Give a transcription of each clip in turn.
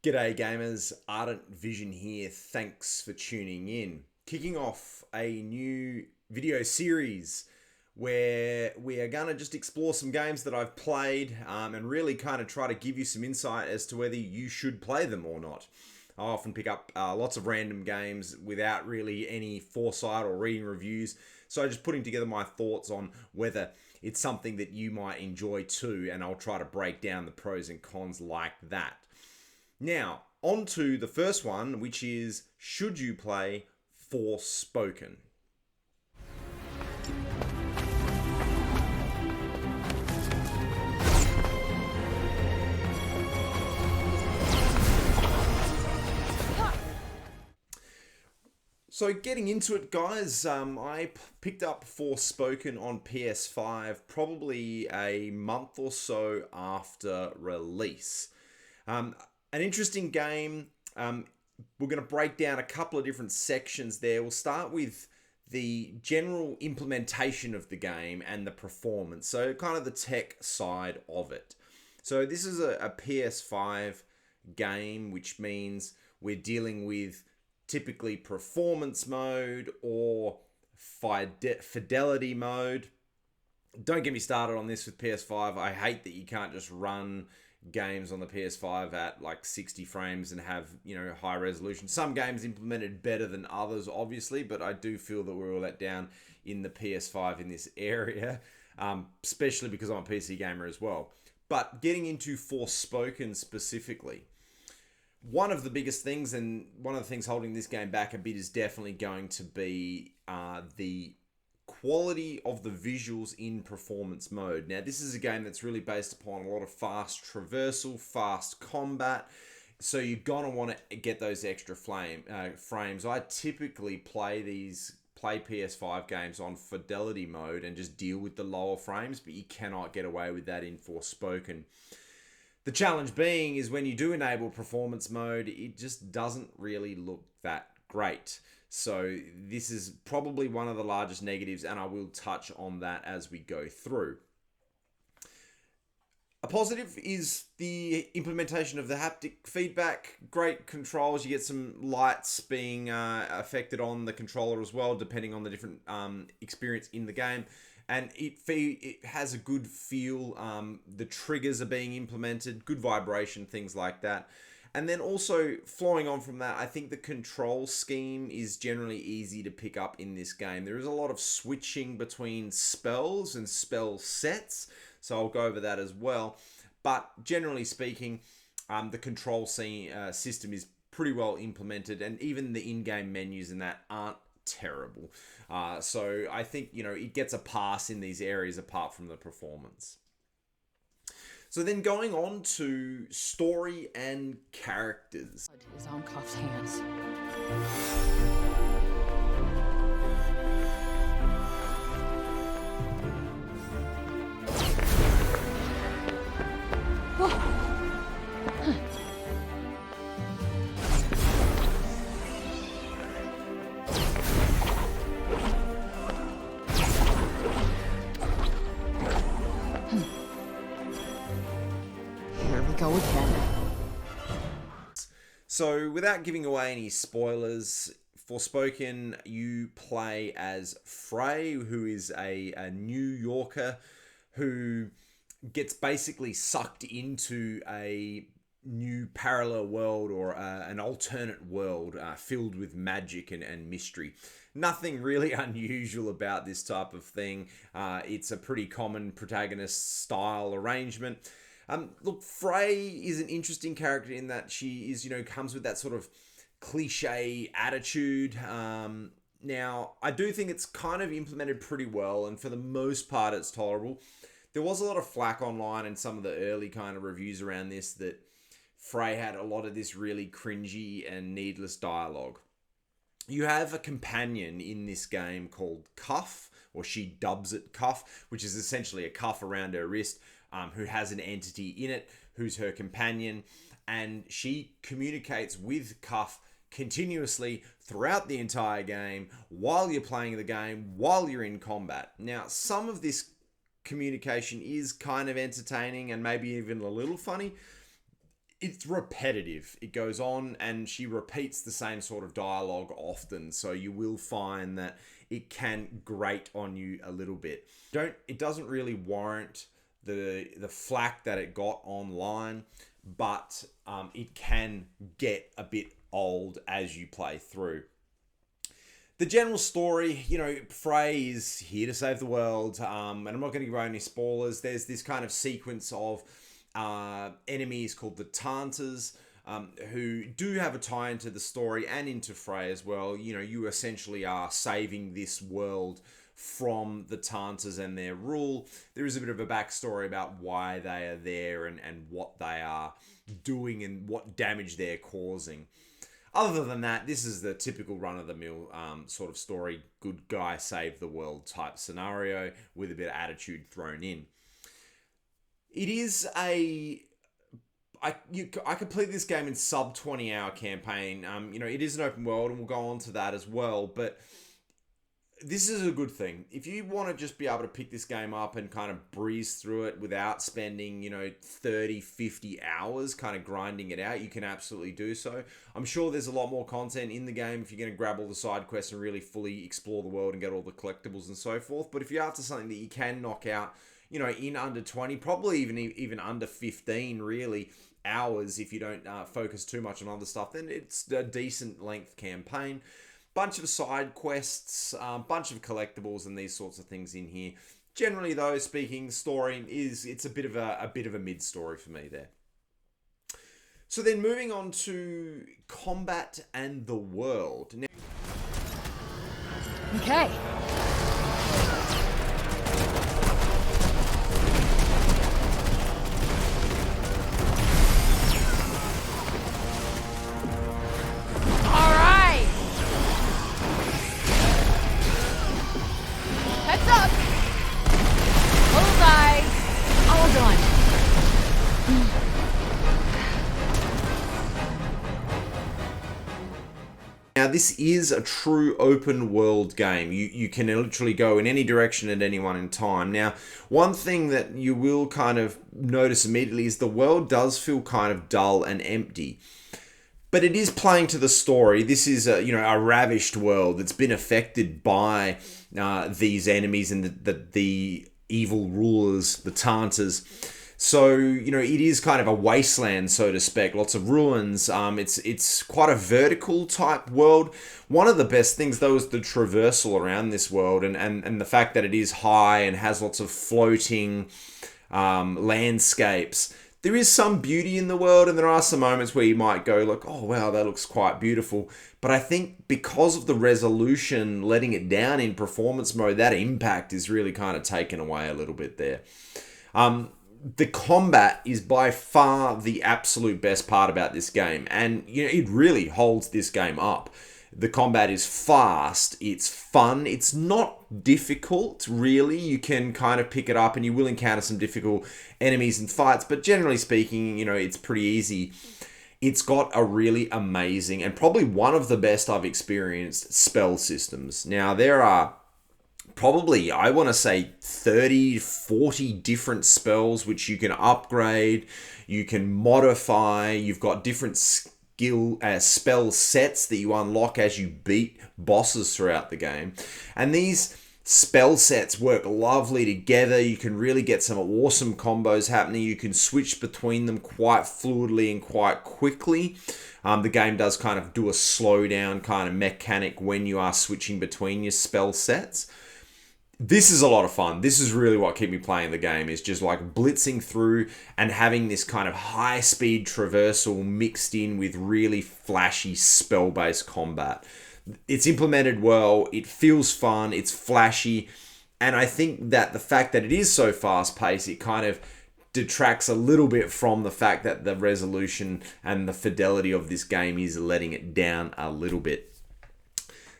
G'day gamers, Ardent Vision here, thanks for tuning in. Kicking off a new video series where we are going to just explore some games that I've played and really kind of try to give you some insight as to whether you should play them or not. I often pick up lots of random games without really any foresight or reading reviews, so just putting together my thoughts on whether it's something that you might enjoy too, and I'll try to break down the pros and cons like that. Now, on to the first one, which is, should you play Forspoken? So getting into it, guys, I picked up Forspoken on PS5 probably a month or so after release. An interesting game. We're going to break down a couple of different sections there. We'll start with the general implementation of the game and the performance. So kind of the tech side of it. So this is a PS5 game, which means we're dealing with typically performance mode or fidelity mode. Don't get me started on this with PS5. I hate that you can't just run games on the PS5 at like 60 frames and have, high resolution. Some games implemented better than others, obviously, but I do feel that we were let down in the PS5 in this area, especially because I'm a PC gamer as well. But getting into Forspoken specifically, one of the biggest things, and one of the things holding this game back a bit, is definitely going to be the quality of the visuals in performance mode. Now, this is a game that's really based upon a lot of fast traversal, fast combat, so you're going to want to get those extra frames. I typically play PS5 games on fidelity mode and just deal with the lower frames, but you cannot get away with that in Forspoken. The challenge being is when you do enable performance mode, it just doesn't really look that great. So this is probably one of the largest negatives, and I will touch on that as we go through. A positive is the implementation of the haptic feedback. Great controls. You get some lights being affected on the controller as well, depending on the different experience in the game. And it has a good feel. The triggers are being implemented, good vibration, things like that. And then also, flowing on from that, I think the control scheme is generally easy to pick up in this game. There is a lot of switching between spells and spell sets, so I'll go over that as well. But generally speaking, the control system is pretty well implemented, and even the in-game menus and that aren't terrible. So I think, it gets a pass in these areas apart from the performance. So then going on to story and characters. Is on Cuff's hands. Go again. So without giving away any spoilers, Forspoken, you play as Frey, who is a New Yorker who gets basically sucked into a new parallel world, or an alternate world filled with magic and mystery. Nothing really unusual about this type of thing. It's a pretty common protagonist style arrangement. Look, Frey is an interesting character in that she is, comes with that sort of cliche attitude. Now, I do think it's kind of implemented pretty well, and for the most part, it's tolerable. There was a lot of flack online in some of the early kind of reviews around this that Frey had a lot of this really cringy and needless dialogue. You have a companion in this game called Cuff, or she dubs it Cuff, which is essentially a cuff around her wrist, who has an entity in it, who's her companion, and she communicates with Cuff continuously throughout the entire game, while you're playing the game, while you're in combat. Now, some of this communication is kind of entertaining and maybe even a little funny. it's repetitive. It goes on and she repeats the same sort of dialogue often. So you will find that it can grate on you a little bit. It doesn't really warrant the flack that it got online, but it can get a bit old as you play through. The general story, Frey is here to save the world, and I'm not going to give any spoilers. There's this kind of sequence of enemies called the Tanters, who do have a tie into the story and into Frey as well. You essentially are saving this world from the Tanters and their rule. There is a bit of a backstory about why they are there and what they are doing and what damage they're causing. Other than that, this is the typical run-of-the-mill sort of story, good guy save the world type scenario with a bit of attitude thrown in. It is I completed this game in sub 20-hour campaign. It is an open world, and we'll go on to that as well, but this is a good thing. If you want to just be able to pick this game up and kind of breeze through it without spending, 30, 50 hours kind of grinding it out, you can absolutely do so. I'm sure there's a lot more content in the game if you're going to grab all the side quests and really fully explore the world and get all the collectibles and so forth. But if you're after something that you can knock out, in under 20, probably even under 15, really, hours, if you don't focus too much on other stuff, then it's a decent length campaign. Bunch of side quests, bunch of collectibles and these sorts of things in here. Generally, though, speaking, story it's a bit of a mid story for me there. So then moving on to combat and the world. Now, okay. Now, this is a true open world game. You can literally go in any direction at any one in time. Now, one thing that you will kind of notice immediately is the world does feel kind of dull and empty. But it is playing to the story. This is a ravished world that's been affected by these enemies and the evil rulers, the Tanters. So, it is kind of a wasteland, so to speak. Lots of ruins. It's quite a vertical type world. One of the best things, though, is the traversal around this world and the fact that it is high and has lots of floating landscapes. There is some beauty in the world, and there are some moments where you might go like, oh, wow, that looks quite beautiful. But I think because of the resolution, letting it down in performance mode, that impact is really kind of taken away a little bit there. The combat is by far the absolute best part about this game, and it really holds this game up. The combat is fast, it's fun, it's not difficult, really. You can kind of pick it up and you will encounter some difficult enemies and fights, but generally speaking, it's pretty easy. It's got a really amazing and probably one of the best I've experienced spell systems. Now, there are probably, I want to say 30, 40 different spells which you can upgrade, you can modify, you've got different spell sets that you unlock as you beat bosses throughout the game. And these spell sets work lovely together. You can really get some awesome combos happening. You can switch between them quite fluidly and quite quickly. The game does kind of do a slow down kind of mechanic when you are switching between your spell sets. This is a lot of fun. This is really what kept me playing the game, is just like blitzing through and having this kind of high-speed traversal mixed in with really flashy spell-based combat. It's implemented well, it feels fun, it's flashy, and I think that the fact that it is so fast-paced, it kind of detracts a little bit from the fact that the resolution and the fidelity of this game is letting it down a little bit.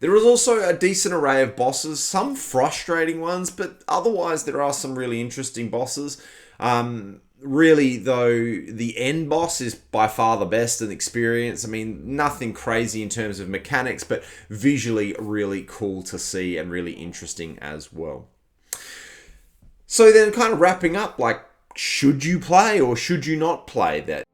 There is also a decent array of bosses, some frustrating ones, but otherwise there are some really interesting bosses. Really, though, the end boss is by far the best in the experience. I mean, nothing crazy in terms of mechanics, but visually really cool to see and really interesting as well. So then kind of wrapping up, like, should you play or should you not play that?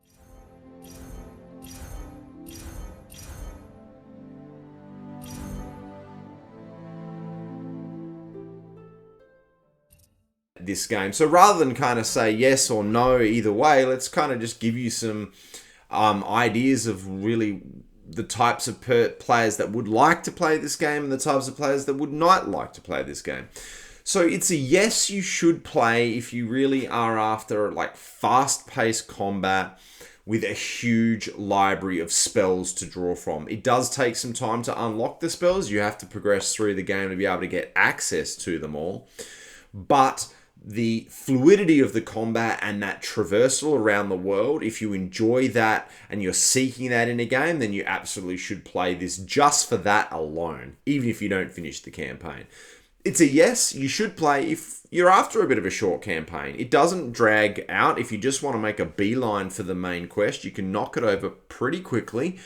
get this game. So rather than kind of say yes or no either way, let's kind of just give you some ideas of really the types of players that would like to play this game and the types of players that would not like to play this game. So it's a yes, you should play if you really are after like fast-paced combat with a huge library of spells to draw from. It does take some time to unlock the spells. You have to progress through the game to be able to get access to them all. But the fluidity of the combat and that traversal around the world, if you enjoy that and you're seeking that in a game, then you absolutely should play this just for that alone, even if you don't finish the campaign. It's a yes, you should play if you're after a bit of a short campaign. It doesn't drag out. If you just want to make a beeline for the main quest, you can knock it over pretty quickly.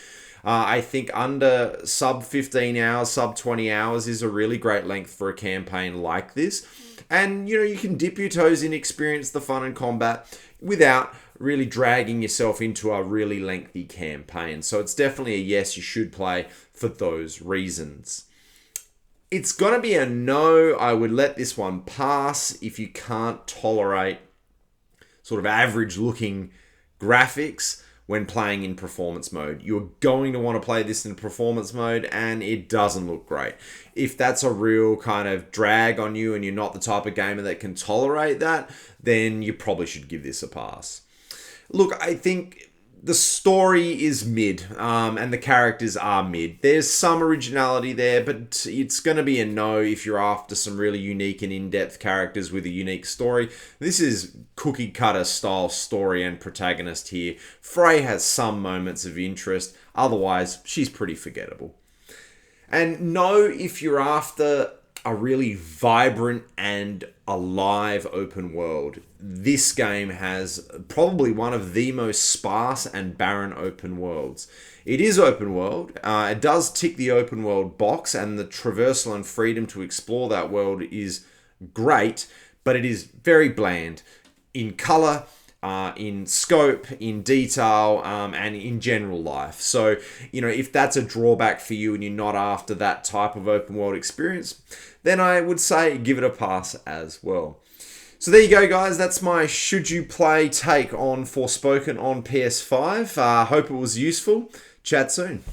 I think under sub 15 hours, sub 20 hours is a really great length for a campaign like this. And, you can dip your toes in, experience the fun and combat without really dragging yourself into a really lengthy campaign. So it's definitely a yes, you should play for those reasons. It's going to be a no. I would let this one pass if you can't tolerate sort of average looking graphics when playing in performance mode. You're going to want to play this in performance mode and it doesn't look great. If that's a real kind of drag on you and you're not the type of gamer that can tolerate that, then you probably should give this a pass. Look, I think the story is mid, and the characters are mid. There's some originality there, but it's going to be a no if you're after some really unique and in-depth characters with a unique story. This is cookie-cutter style story and protagonist here. Frey has some moments of interest, otherwise she's pretty forgettable. And no if you're after a really vibrant and alive open world. This game has probably one of the most sparse and barren open worlds. It is open world. It does tick the open world box, and the traversal and freedom to explore that world is great, but it is very bland in color, in scope, in detail, and in general life. So, if that's a drawback for you and you're not after that type of open world experience, then I would say give it a pass as well. So there you go, guys. That's my should you play take on Forspoken on PS5. Hope it was useful. Chat soon.